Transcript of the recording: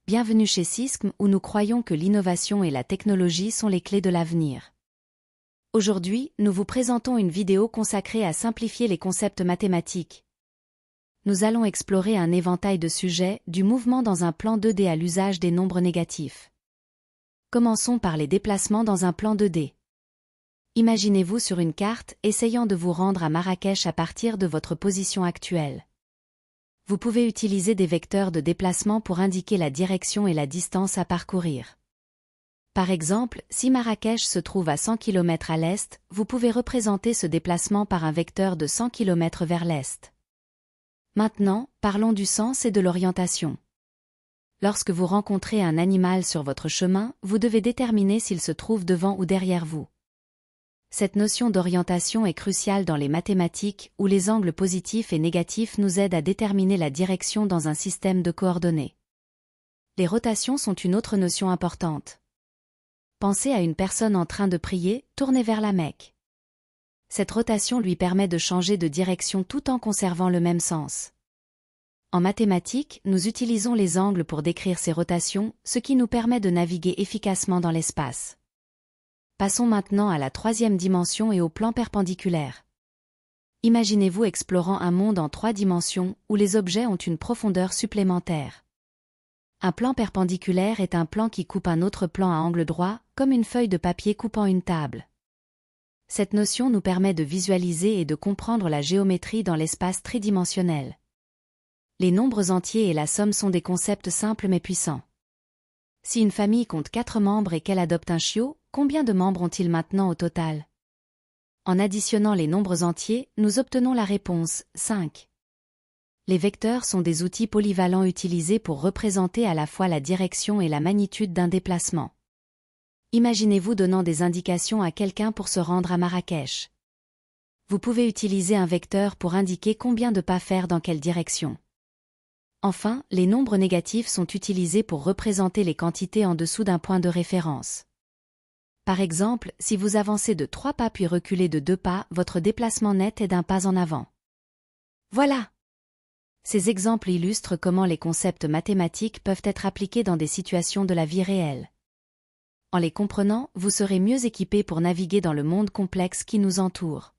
Bienvenue chez Syscm où nous croyons que l'innovation et la technologie sont les clés de l'avenir. Aujourd'hui, nous vous présentons une vidéo consacrée à simplifier les concepts mathématiques. Nous allons explorer un éventail de sujets, du mouvement dans un plan 2D à l'usage des nombres négatifs. Commençons par les déplacements dans un plan 2D. Imaginez-vous sur une carte, essayant de vous rendre à Marrakech à partir de votre position actuelle. Vous pouvez utiliser des vecteurs de déplacement pour indiquer la direction et la distance à parcourir. Par exemple, si Marrakech se trouve à 100 km à l'est, vous pouvez représenter ce déplacement par un vecteur de 100 km vers l'est. Maintenant, parlons du sens et de l'orientation. Lorsque vous rencontrez un animal sur votre chemin, vous devez déterminer s'il se trouve devant ou derrière vous. Cette notion d'orientation est cruciale dans les mathématiques, où les angles positifs et négatifs nous aident à déterminer la direction dans un système de coordonnées. Les rotations sont une autre notion importante. Pensez à une personne en train de prier, tournée vers la Mecque. Cette rotation lui permet de changer de direction tout en conservant le même sens. En mathématiques, nous utilisons les angles pour décrire ces rotations, ce qui nous permet de naviguer efficacement dans l'espace. Passons maintenant à la troisième dimension et au plan perpendiculaire. Imaginez-vous explorant un monde en 3 dimensions, où les objets ont une profondeur supplémentaire. Un plan perpendiculaire est un plan qui coupe un autre plan à angle droit, comme une feuille de papier coupant une table. Cette notion nous permet de visualiser et de comprendre la géométrie dans l'espace tridimensionnel. Les nombres entiers et la somme sont des concepts simples mais puissants. Si une famille compte 4 membres et qu'elle adopte un chiot, combien de membres ont-ils maintenant au total? En additionnant les nombres entiers, nous obtenons la réponse, 5. Les vecteurs sont des outils polyvalents utilisés pour représenter à la fois la direction et la magnitude d'un déplacement. Imaginez-vous donnant des indications à quelqu'un pour se rendre à Marrakech. Vous pouvez utiliser un vecteur pour indiquer combien de pas faire dans quelle direction. Enfin, les nombres négatifs sont utilisés pour représenter les quantités en dessous d'un point de référence. Par exemple, si vous avancez de 3 pas puis reculez de 2 pas, votre déplacement net est d'un pas en avant. Voilà! Ces exemples illustrent comment les concepts mathématiques peuvent être appliqués dans des situations de la vie réelle. En les comprenant, vous serez mieux équipé pour naviguer dans le monde complexe qui nous entoure.